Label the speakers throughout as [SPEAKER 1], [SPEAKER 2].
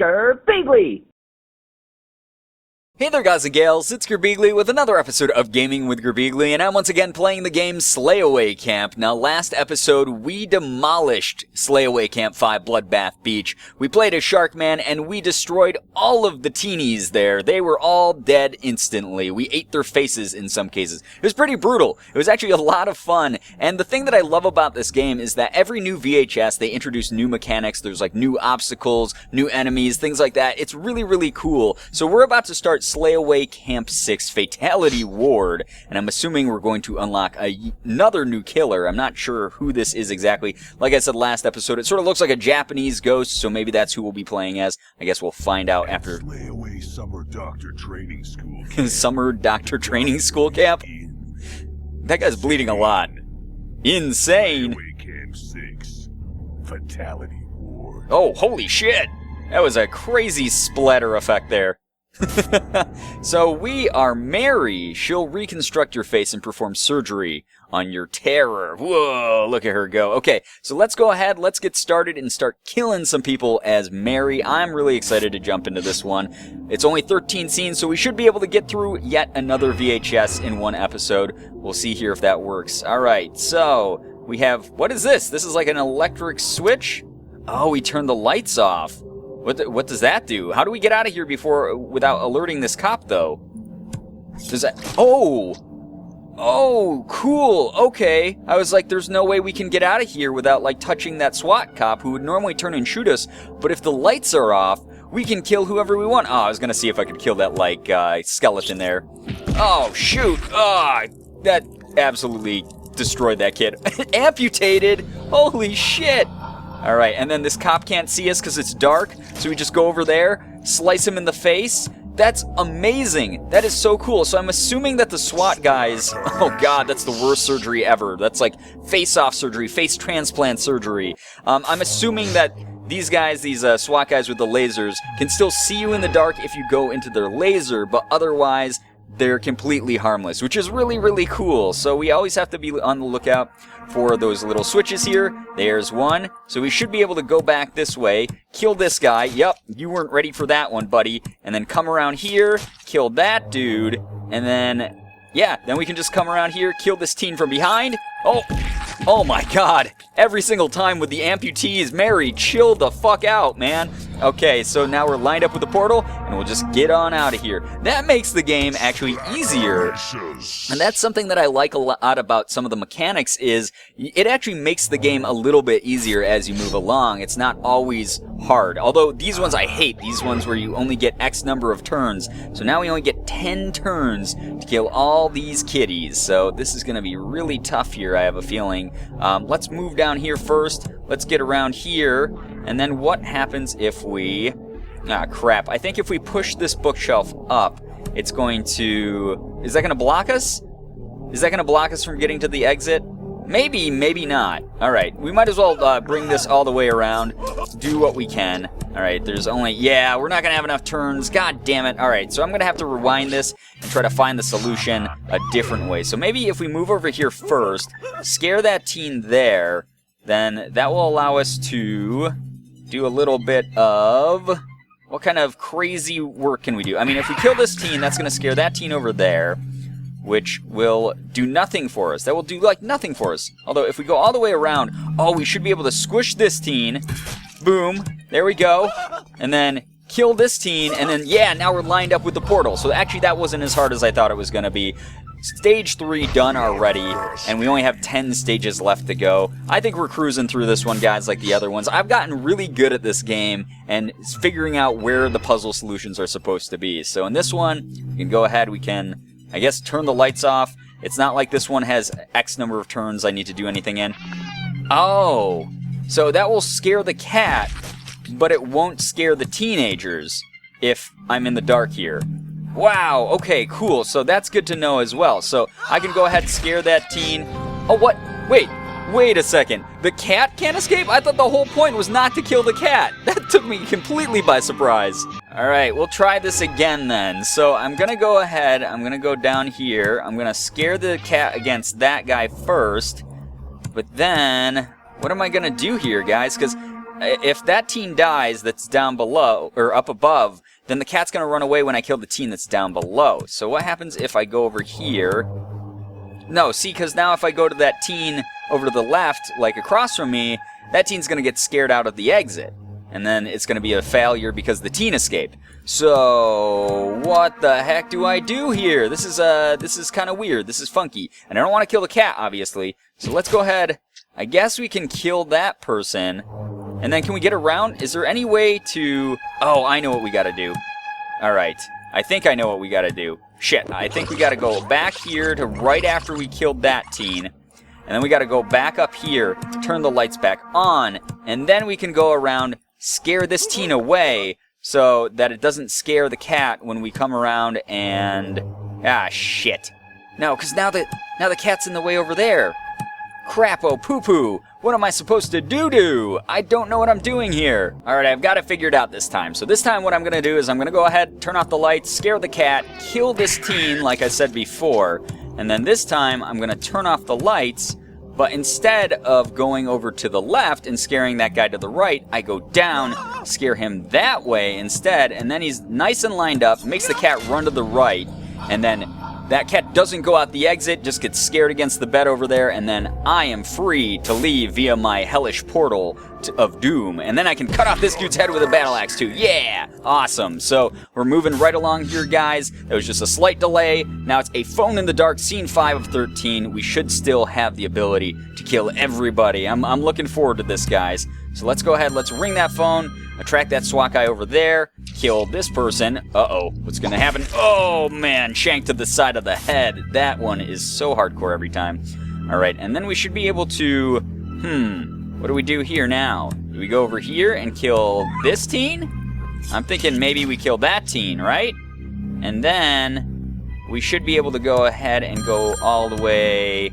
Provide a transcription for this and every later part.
[SPEAKER 1] Girbeagly!
[SPEAKER 2] Hey there guys and gals, it's Girbeagly with another episode of Gaming with Girbeagly, and I'm once again playing the game Slayaway Camp. Now last episode we demolished Slayaway Camp 5 Bloodbath Beach. We played as Sharkman and we destroyed all of the teenies there. They were all dead instantly. We ate their faces in some cases. It was pretty brutal. It was actually a lot of fun, and the thing that I love about this game is that every new VHS they introduce new mechanics. There's like new obstacles, new enemies, things like that. It's really, really cool. So we're about to start Slayaway Camp 6 Fatality Ward, and I'm assuming we're going to unlock another new killer. I'm not sure who this is exactly. Like I said last episode, it sort of looks like a Japanese ghost, so maybe that's who we'll be playing as. I guess we'll find out after.
[SPEAKER 3] Slayaway Summer Doctor Training School Camp.
[SPEAKER 2] Summer Doctor Training School Camp? That guy's bleeding a lot. Insane!
[SPEAKER 3] Slayaway Camp 6 Fatality Ward.
[SPEAKER 2] Oh, holy shit! That was a crazy splatter effect there. So we are Mary. She'll reconstruct your face and perform surgery on your terror. Whoa, look at her go. Okay, so let's go ahead, let's get started and start killing some people as Mary. I'm really excited to jump into this one. It's only 13 scenes, so we should be able to get through yet another VHS in one episode. We'll see here if that works. Alright, so we have, what is this? This is like an electric switch? Oh, we turned the lights off. What does that do? How do we get out of here without alerting this cop, though? Does that... Oh! Oh, cool. Okay. I was like, there's no way we can get out of here without, like, touching that SWAT cop who would normally turn and shoot us. But if the lights are off, we can kill whoever we want. Oh, I was gonna see if I could kill that, like, skeleton there. Oh, shoot. Ah, that absolutely destroyed that kid. Amputated. Holy shit. All right, and then this cop can't see us because it's dark, so we just go over there, slice him in the face. That's amazing. That is so cool. So I'm assuming that the SWAT guys, oh god, that's the worst surgery ever. That's like face-off surgery, face transplant surgery. I'm assuming that these guys, these SWAT guys with the lasers, can still see you in the dark if you go into their laser, but otherwise they're completely harmless, which is really, really cool. So we always have to be on the lookout for those little switches here. There's one. So we should be able to go back this way, kill this guy. Yep, you weren't ready for that one, buddy. And then come around here, kill that dude. And then, yeah, then we can just come around here, kill this teen from behind. Oh my god. Every single time with the amputees. Mary, chill the fuck out, man. Okay, so now we're lined up with the portal, and we'll just get on out of here. That makes the game actually easier. And that's something that I like a lot about some of the mechanics is it actually makes the game a little bit easier as you move along. It's not always hard. Although these ones I hate. These ones where you only get X number of turns. So now we only get 10 turns to kill all these kitties. So this is going to be really tough here, I have a feeling. Let's move down here first. Let's get around here. And then what happens if we... Ah, crap. I think if we push this bookshelf up, it's going to... Is that going to block us? Is that going to block us from getting to the exit? Maybe, maybe not. Alright, we might as well bring this all the way around. Do what we can. Alright, there's only... Yeah, we're not going to have enough turns. God damn it. Alright, so I'm going to have to rewind this and try to find the solution a different way. So maybe if we move over here first, scare that teen there, then that will allow us to do a little bit of... What kind of crazy work can we do? I mean, if we kill this teen, that's going to scare that teen over there, which will do nothing for us. That will do, like, nothing for us. Although, if we go all the way around, oh, we should be able to squish this teen. Boom. There we go. And then kill this teen, and then, yeah, now we're lined up with the portal. So actually, that wasn't as hard as I thought it was going to be. Stage 3 done already, and we only have 10 stages left to go. I think we're cruising through this one, guys, like the other ones. I've gotten really good at this game and figuring out where the puzzle solutions are supposed to be. So in this one, we can go ahead, we can, I guess, turn the lights off. It's not like this one has X number of turns I need to do anything in. Oh, so that will scare the cat, but it won't scare the teenagers if I'm in the dark here. Wow, okay, cool. So that's good to know as well. So I can go ahead and scare that teen. Oh, what? Wait a second. The cat can't escape? I thought the whole point was not to kill the cat. That took me completely by surprise. All right, we'll try this again then. So I'm going to go ahead. I'm going to go down here. I'm going to scare the cat against that guy first. But then, what am I going to do here, guys? Because if that teen dies that's down below, or up above, then the cat's going to run away when I kill the teen that's down below. So what happens if I go over here? No, see, because now if I go to that teen over to the left, like across from me, that teen's going to get scared out of the exit. And then it's going to be a failure because the teen escaped. So, what the heck do I do here? This is kind of weird. This is funky. And I don't want to kill the cat, obviously. So let's go ahead. I guess we can kill that person. And then can we get around? Is there any way to... Oh, I know what we got to do. Alright. I think I know what we got to do. Shit, I think we got to go back here to right after we killed that teen. And then we got to go back up here, turn the lights back on, and then we can go around, scare this teen away so that it doesn't scare the cat when we come around and... Ah, shit. No, because now the cat's in the way over there. Crap-o poo-poo. What am I supposed to do? I don't know what I'm doing here. Alright, I've got it figured out this time. So this time what I'm going to do is I'm going to go ahead, turn off the lights, scare the cat, kill this teen like I said before. And then this time I'm going to turn off the lights, but instead of going over to the left and scaring that guy to the right, I go down, scare him that way instead, and then he's nice and lined up, makes the cat run to the right, and then that cat doesn't go out the exit, just gets scared against the bed over there, and then I am free to leave via my hellish portal of doom. And then I can cut off this dude's head with a battle axe too. Yeah! Awesome. So we're moving right along here, guys. There was just a slight delay. Now it's a phone in the dark, scene 5 of 13. We should still have the ability to kill everybody. I'm looking forward to this, guys. So let's go ahead, let's ring that phone, attract that SWAT guy over there, kill this person. Uh-oh, what's gonna happen? Oh, man, shank to the side of the head. That one is so hardcore every time. All right, and then we should be able to, what do we do here now? Do we go over here and kill this teen? I'm thinking maybe we kill that teen, right? And then we should be able to go ahead and go all the way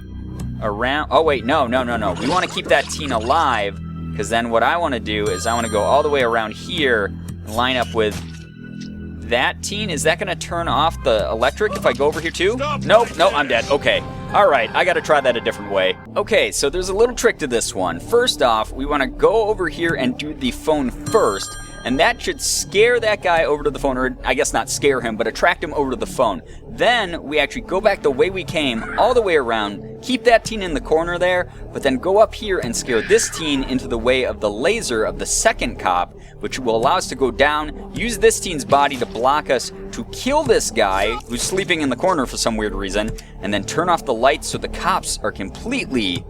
[SPEAKER 2] around. Oh, wait, no. We want to keep that teen alive, because then what I want to do is I want to go all the way around here and line up with that teen. Is that going to turn off the electric if I go over here too? Nope, I'm dead. Okay. All right, I got to try that a different way. Okay, so there's a little trick to this one. First off, we want to go over here and do the phone first, and that should scare that guy over to the phone, or I guess not scare him, but attract him over to the phone. Then we actually go back the way we came, all the way around, keep that teen in the corner there, but then go up here and scare this teen into the way of the laser of the second cop, which will allow us to go down, use this teen's body to block us to kill this guy who's sleeping in the corner for some weird reason, and then turn off the lights so the cops are completely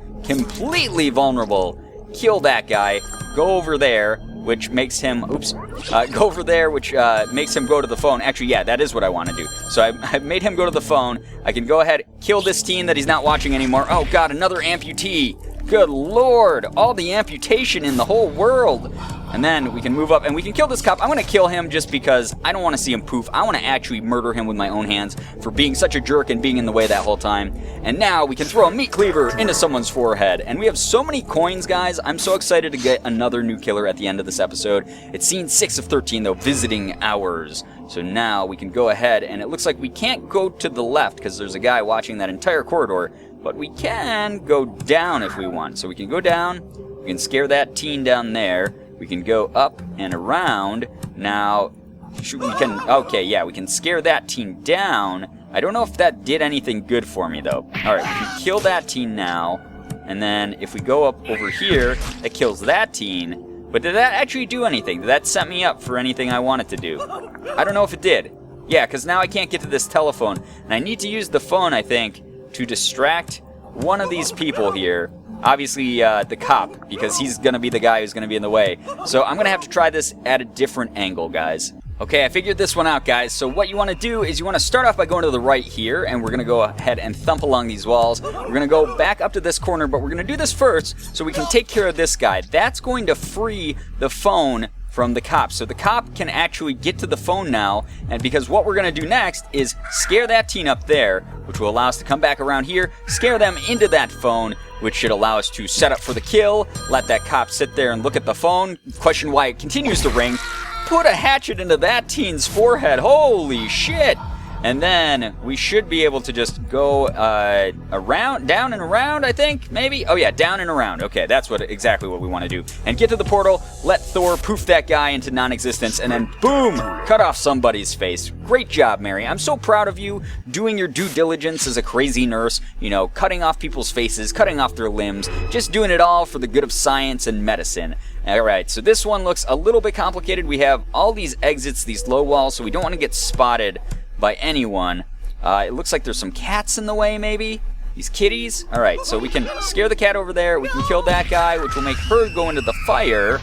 [SPEAKER 2] vulnerable. Kill that guy, go over there, which makes him, go over there, which makes him go to the phone. Actually, yeah, that is what I want to do. So I've made him go to the phone. I can go ahead, kill this teen that he's not watching anymore. Oh, God, another amputee. Good Lord, all the amputation in the whole world. And then we can move up and we can kill this cop. I'm going to kill him just because I don't want to see him poof. I want to actually murder him with my own hands for being such a jerk and being in the way that whole time. And now we can throw a meat cleaver into someone's forehead. And we have so many coins, guys. I'm so excited to get another new killer at the end of this episode. It's scene 6 of 13, though, visiting hours. So now we can go ahead, and it looks like we can't go to the left because there's a guy watching that entire corridor. But we can go down if we want. So we can go down. We can scare that teen down there. We can go up and around. Now, we can scare that teen down. I don't know if that did anything good for me, though. All right, we can kill that teen now. And then if we go up over here, that kills that teen. But did that actually do anything? Did that set me up for anything I wanted to do? I don't know if it did. Yeah, because now I can't get to this telephone. And I need to use the phone, I think, to distract one of these people here. Obviously, the cop, because he's going to be the guy who's going to be in the way. So I'm going to have to try this at a different angle, guys. Okay, I figured this one out, guys. So what you want to do is you want to start off by going to the right here, and we're going to go ahead and thump along these walls. We're going to go back up to this corner, but we're going to do this first so we can take care of this guy. That's going to free the phone from the cop. So the cop can actually get to the phone now, and because what we're going to do next is scare that teen up there, which will allow us to come back around here, scare them into that phone, which should allow us to set up for the kill, let that cop sit there and look at the phone, question why it continues to ring, put a hatchet into that teen's forehead. Holy shit! And then we should be able to just go around, down and around, I think, maybe? Oh yeah, down and around. Okay, that's exactly what we want to do. And get to the portal, let Thor poof that guy into non-existence, and then boom, cut off somebody's face. Great job, Mary. I'm so proud of you doing your due diligence as a crazy nurse, you know, cutting off people's faces, cutting off their limbs, just doing it all for the good of science and medicine. Alright, so this one looks a little bit complicated. We have all these exits, these low walls, so we don't want to get spotted by anyone. It looks like there's some cats in the way, maybe? These kitties? Alright, so we can scare the cat over there. We can kill that guy, which will make her go into the fire.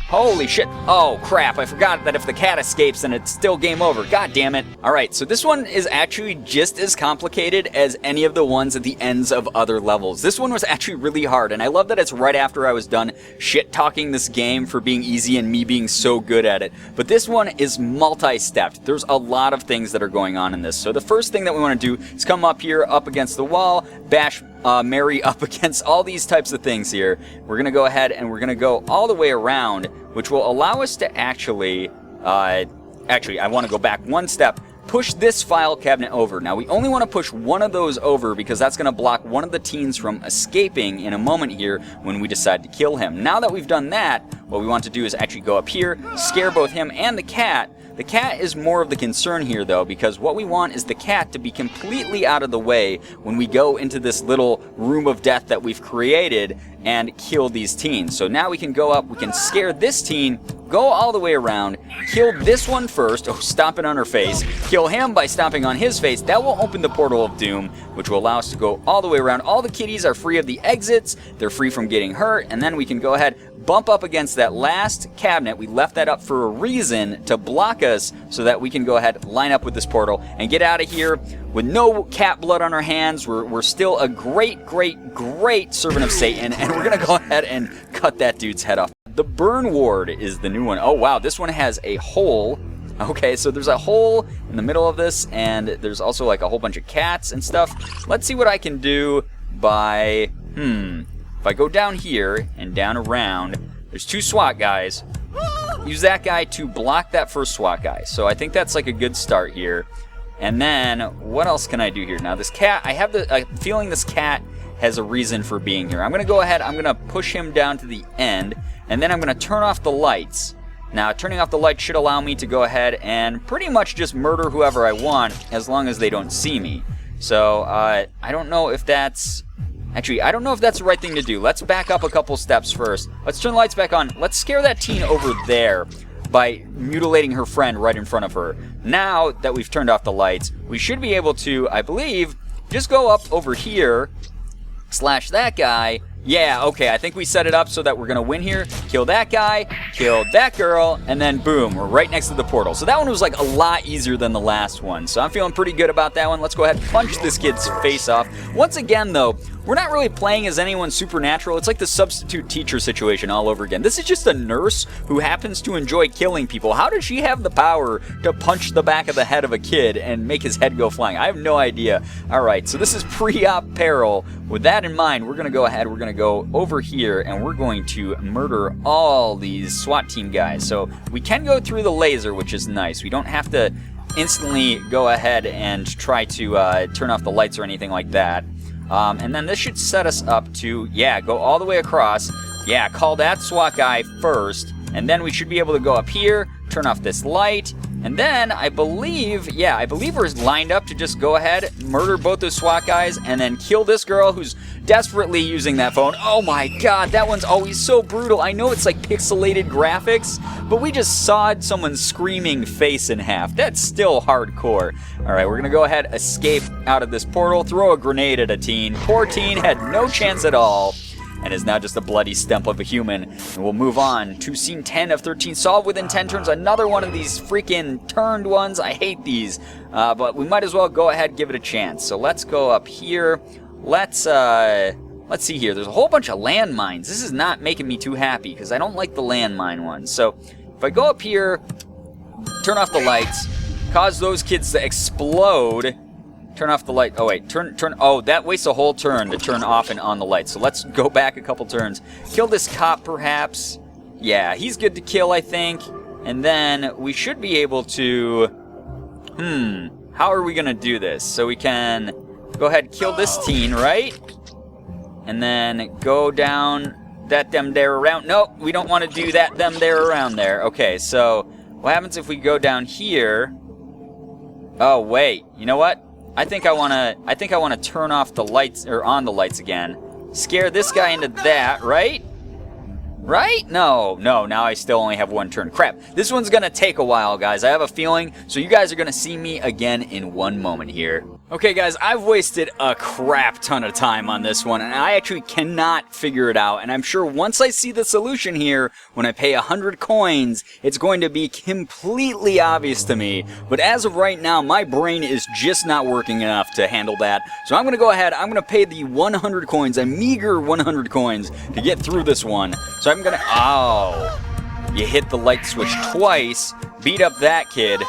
[SPEAKER 2] Holy shit. Oh, crap. I forgot that if the cat escapes, then it's still game over. God damn it. Alright, so this one is actually just as complicated as any of the ones at the ends of other levels. This one was actually really hard, and I love that it's right after I was done shit-talking this game for being easy and me being so good at it. But this one is multi-stepped. There's a lot of things that are going on in this. So the first thing that we want to do is come up here, up against the wall, bash Mary up against all these types of things here. We're going to go ahead and we're going to go all the way around, which will allow us to actually, I want to go back one step, push this file cabinet over. Now, we only want to push one of those over because that's going to block one of the teens from escaping in a moment here when we decide to kill him. Now that we've done that, what we want to do is actually go up here, scare both him and the cat. The cat is more of the concern here, though, because what we want is the cat to be completely out of the way when we go into this little room of death that we've created and kill these teens. So now we can go up, we can scare this teen, go all the way around, kill this one first, stomping on her face, kill him by stomping on his face. That will open the portal of doom, which will allow us to go all the way around. All the kitties are free of the exits, they're free from getting hurt, and then we can go ahead, bump up against that last cabinet. We left that up for a reason, to block us so that we can go ahead, line up with this portal, and get out of here with no cat blood on our hands. We're still a great, great, great servant of Satan, and we're going to go ahead and cut that dude's head off. The burn ward is the new one. Oh, wow, this one has a hole. Okay, so there's a hole in the middle of this, and there's also like a whole bunch of cats and stuff. Let's see what I can do by, if I go down here and down around, there's two SWAT guys. Use that guy to block that first SWAT guy. So I think that's like a good start here. And then, what else can I do here? Now, this cat, I have the feeling this cat has a reason for being here. I'm going to go ahead, I'm going to push him down to the end, and then I'm going to turn off the lights. Now, turning off the lights should allow me to go ahead and pretty much just murder whoever I want, as long as they don't see me. So, I don't know if that's... Actually, I don't know if that's the right thing to do. Let's back up a couple steps first. Let's turn the lights back on. Let's scare that teen over there by mutilating her friend right in front of her. Now that we've turned off the lights, we should be able to, I believe, just go up over here, slash that guy. Yeah, okay, I think we set it up so that we're going to win here. Kill that guy, kill that girl, and then boom, we're right next to the portal. So that one was like a lot easier than the last one. So I'm feeling pretty good about that one. Let's go ahead and punch this kid's face off. Once again, though, we're not really playing as anyone supernatural. It's like the substitute teacher situation all over again. This is just a nurse who happens to enjoy killing people. How does she have the power to punch the back of the head of a kid and make his head go flying? I have no idea. All right, so this is pre-op peril. With that in mind, we're going to go ahead, we're going to go over here, and we're going to murder all these SWAT team guys. So we can go through the laser, which is nice. We don't have to instantly go ahead and try to turn off the lights or anything like that. And then this should set us up to, yeah, go all the way across. Yeah, call that SWAT guy first. And then we should be able to go up here, turn off this light. And then I believe we're lined up to just go ahead, murder both those SWAT guys, and then kill this girl who's desperately using that phone. Oh my god, that one's always so brutal. I know it's like pixelated graphics, but we just sawed someone's screaming face in half. That's still hardcore. Alright, we're gonna go ahead, escape out of this portal, throw a grenade at a teen. Poor teen had no chance at all, and is now just a bloody stump of a human. And we'll move on to scene 10 of 13. Solve within 10 turns. Another one of these freaking turned ones. I hate these. But we might as well go ahead and give it a chance. So let's go up here. Let's see here. There's a whole bunch of landmines. This is not making me too happy because I don't like the landmine ones. So if I go up here, turn off the lights, cause those kids to explode. Turn off the light. Oh, wait. Turn. Oh, that wastes a whole turn to turn off and on the light. So let's go back a couple turns. Kill this cop, perhaps. Yeah, he's good to kill, I think. And then we should be able to... how are we going to do this? So we can go ahead and kill this teen, right? And then go down that them there around. Nope, we don't want to do that them there around there. Okay, so what happens if we go down here? Oh, wait. You know what? I think I want to turn off the lights, or on the lights again. Scare this guy into that, right? Right? No, now I still only have one turn. Crap. This one's going to take a while, guys. I have a feeling. So you guys are going to see me again in one moment here. Okay, guys, I've wasted a crap ton of time on this one, and I actually cannot figure it out. And I'm sure once I see the solution here, when I pay 100 coins, it's going to be completely obvious to me. But as of right now, my brain is just not working enough to handle that. So I'm going to go ahead, I'm going to pay the 100 coins, a meager 100 coins, to get through this one. So I'm going to... Oh, you hit the light switch twice, beat up that kid.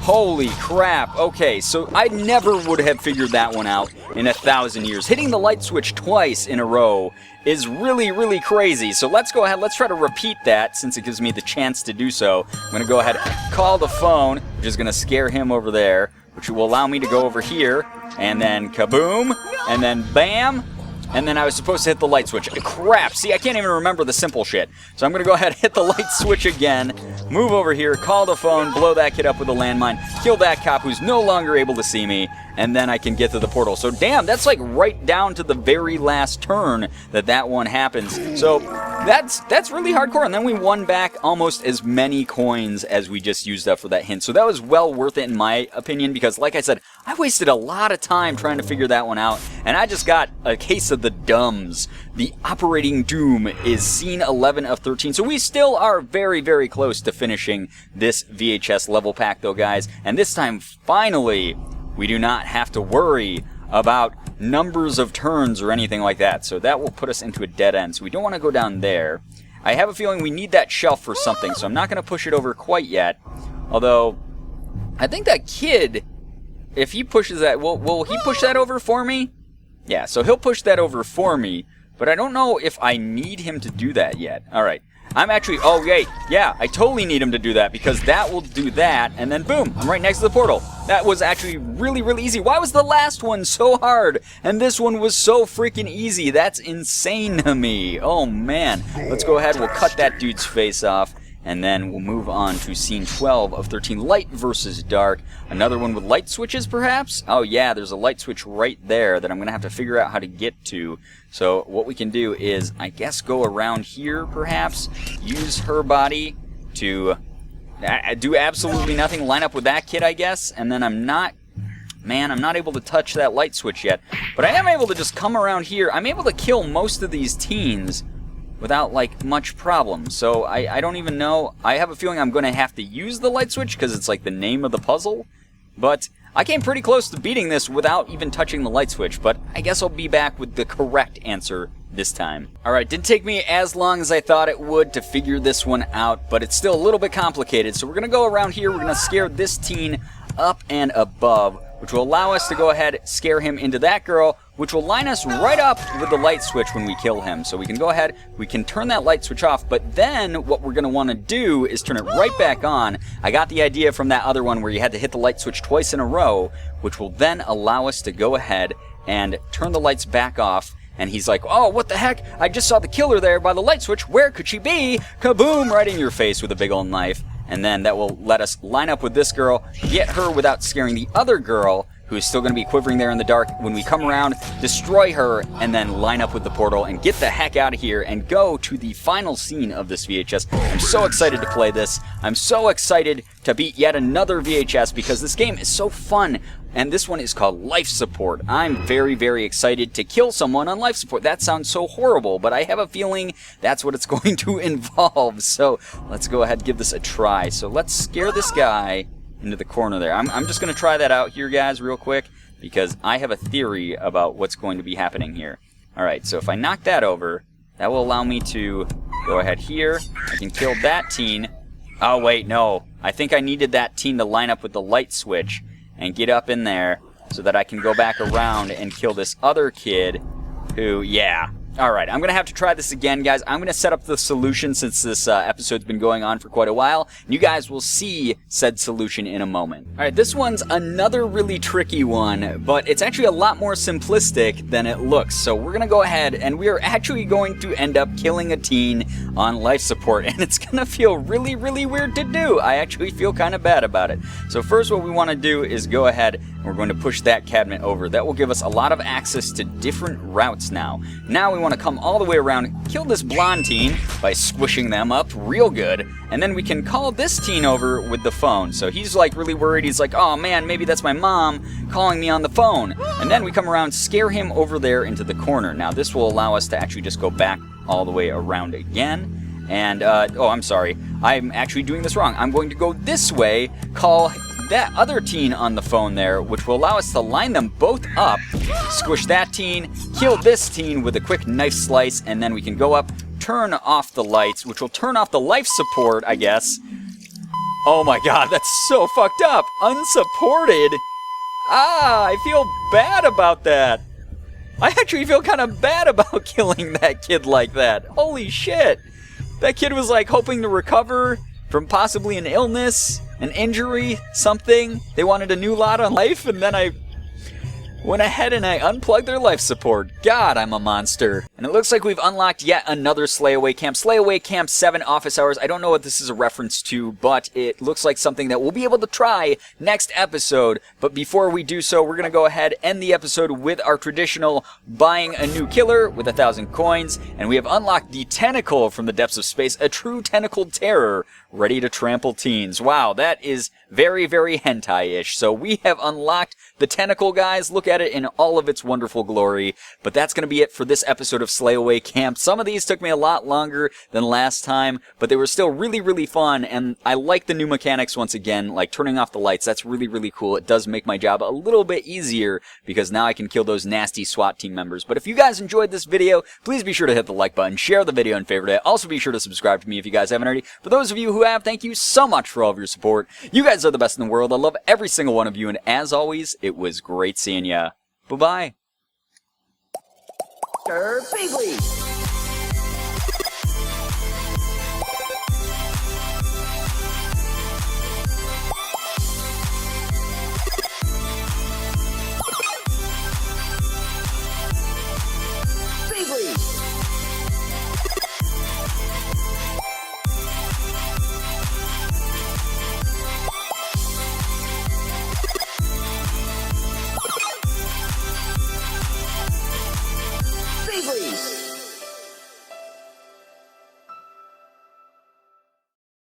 [SPEAKER 2] Holy crap. Okay, so I never would have figured that one out in 1,000 years. Hitting the light switch twice in a row is really, really crazy. So let's go ahead, let's try to repeat that since it gives me the chance to do so. I'm going to go ahead and call the phone, which is going to scare him over there, which will allow me to go over here, and then kaboom, and then bam. And then I was supposed to hit the light switch. Crap, see, I can't even remember the simple shit. So I'm going to go ahead and hit the light switch again, move over here, call the phone, blow that kid up with a landmine, kill that cop who's no longer able to see me, and then I can get to the portal. So damn, that's like right down to the very last turn that one happens. So that's really hardcore. And then we won back almost as many coins as we just used up for that hint. So that was well worth it in my opinion, because like I said, I wasted a lot of time trying to figure that one out, and I just got a case of the dumbs. The operating doom is scene 11 of 13. So we still are very, very close to finishing this VHS level pack though, guys. And this time, finally, we do not have to worry about numbers of turns or anything like that. So that will put us into a dead end. So we don't want to go down there. I have a feeling we need that shelf for something, so I'm not going to push it over quite yet. Although, I think that kid, if he pushes that, will he push that over for me? Yeah, so he'll push that over for me, but I don't know if I need him to do that yet. Alright, I'm actually, oh wait, yeah, I totally need him to do that, because that will do that, and then boom, I'm right next to the portal. That was actually really, really easy. Why was the last one so hard, and this one was so freaking easy? That's insane to me. Oh man, let's go ahead, we'll cut that dude's face off. And then we'll move on to scene 12 of 13, light versus dark. Another one with light switches, perhaps? Oh yeah, there's a light switch right there that I'm going to have to figure out how to get to. So what we can do is, I guess, go around here, perhaps. Use her body to do absolutely nothing. Line up with that kid, I guess. And then I'm not able to touch that light switch yet. But I am able to just come around here. I'm able to kill most of these teens without, like, much problem. So I don't even know. I have a feeling I'm going to have to use the light switch because it's, like, the name of the puzzle. But I came pretty close to beating this without even touching the light switch. But I guess I'll be back with the correct answer this time. Alright, didn't take me as long as I thought it would to figure this one out, but it's still a little bit complicated. So we're going to go around here. We're going to scare this teen up and above, which will allow us to go ahead, scare him into that girl, which will line us right up with the light switch when we kill him. So we can go ahead, we can turn that light switch off, but then what we're going to want to do is turn it right back on. I got the idea from that other one where you had to hit the light switch twice in a row, which will then allow us to go ahead and turn the lights back off. And he's like, oh, what the heck? I just saw the killer there by the light switch. Where could she be? Kaboom! Right in your face with a big old knife. And then that will let us line up with this girl, get her without scaring the other girl, who is still going to be quivering there in the dark. When we come around, destroy her, and then line up with the portal and get the heck out of here and go to the final scene of this VHS. I'm so excited to play this. I'm so excited to beat yet another VHS because this game is so fun. And this one is called Life Support. I'm very, very excited to kill someone on life support. That sounds so horrible, but I have a feeling that's what it's going to involve. So let's go ahead and give this a try. So let's scare this guy into the corner there. I'm just going to try that out here, guys, real quick, because I have a theory about what's going to be happening here. Alright, so if I knock that over, that will allow me to go ahead here. I can kill that teen. Oh, wait, no. I think I needed that teen to line up with the light switch and get up in there so that I can go back around and kill this other kid who, yeah. Alright, I'm going to have to try this again, guys. I'm going to set up the solution since this episode's been going on for quite a while. And you guys will see said solution in a moment. Alright, this one's another really tricky one, but it's actually a lot more simplistic than it looks. So we're going to go ahead and we are actually going to end up killing a teen on life support. And it's going to feel really, really weird to do. I actually feel kind of bad about it. So first what we want to do is go ahead and we're going to push that cabinet over. That will give us a lot of access to different routes now. Now we want to come all the way around, kill this blonde teen by squishing them up real good, and then we can call this teen over with the phone. So he's like really worried. He's like, oh man, maybe that's my mom calling me on the phone. And then we come around, scare him over there into the corner. Now this will allow us to actually just go back all the way around again. And, oh, I'm sorry. I'm actually doing this wrong. I'm going to go this way, call that other teen on the phone there, which will allow us to line them both up, squish that teen, kill this teen with a quick knife slice, and then we can go up, turn off the lights, which will turn off the life support, I guess. Oh my god, that's so fucked up! Unsupported? Ah, I feel bad about that. I actually feel kind of bad about killing that kid like that. Holy shit! That kid was like hoping to recover from possibly an illness, an injury, something. They wanted a new lot on life, and then I went ahead and I unplugged their life support. God, I'm a monster. And it looks like we've unlocked yet another Slayaway Camp. Slayaway Camp 7 office hours. I don't know what this is a reference to, but it looks like something that we'll be able to try next episode. But before we do so, we're going to go ahead and end the episode with our traditional buying a new killer with 1,000 coins. And we have unlocked the tentacle from the depths of space, a true tentacled terror, ready to trample teens. Wow, that is very, very hentai-ish. So we have unlocked the tentacle, guys. Look at it in all of its wonderful glory. But that's going to be it for this episode of Slayaway Camp. Some of these took me a lot longer than last time, but they were still really, really fun. And I like the new mechanics once again, like turning off the lights. That's really, really cool. It does make my job a little bit easier because now I can kill those nasty SWAT team members. But if you guys enjoyed this video, please be sure to hit the like button, share the video, and favorite it. Also be sure to subscribe to me if you guys haven't already. For those of you who have, thank you so much for all of your support. You guys are the best in the world. I love every single one of you, and as always, it was great seeing ya. Bye-bye.
[SPEAKER 1] Girbeagly.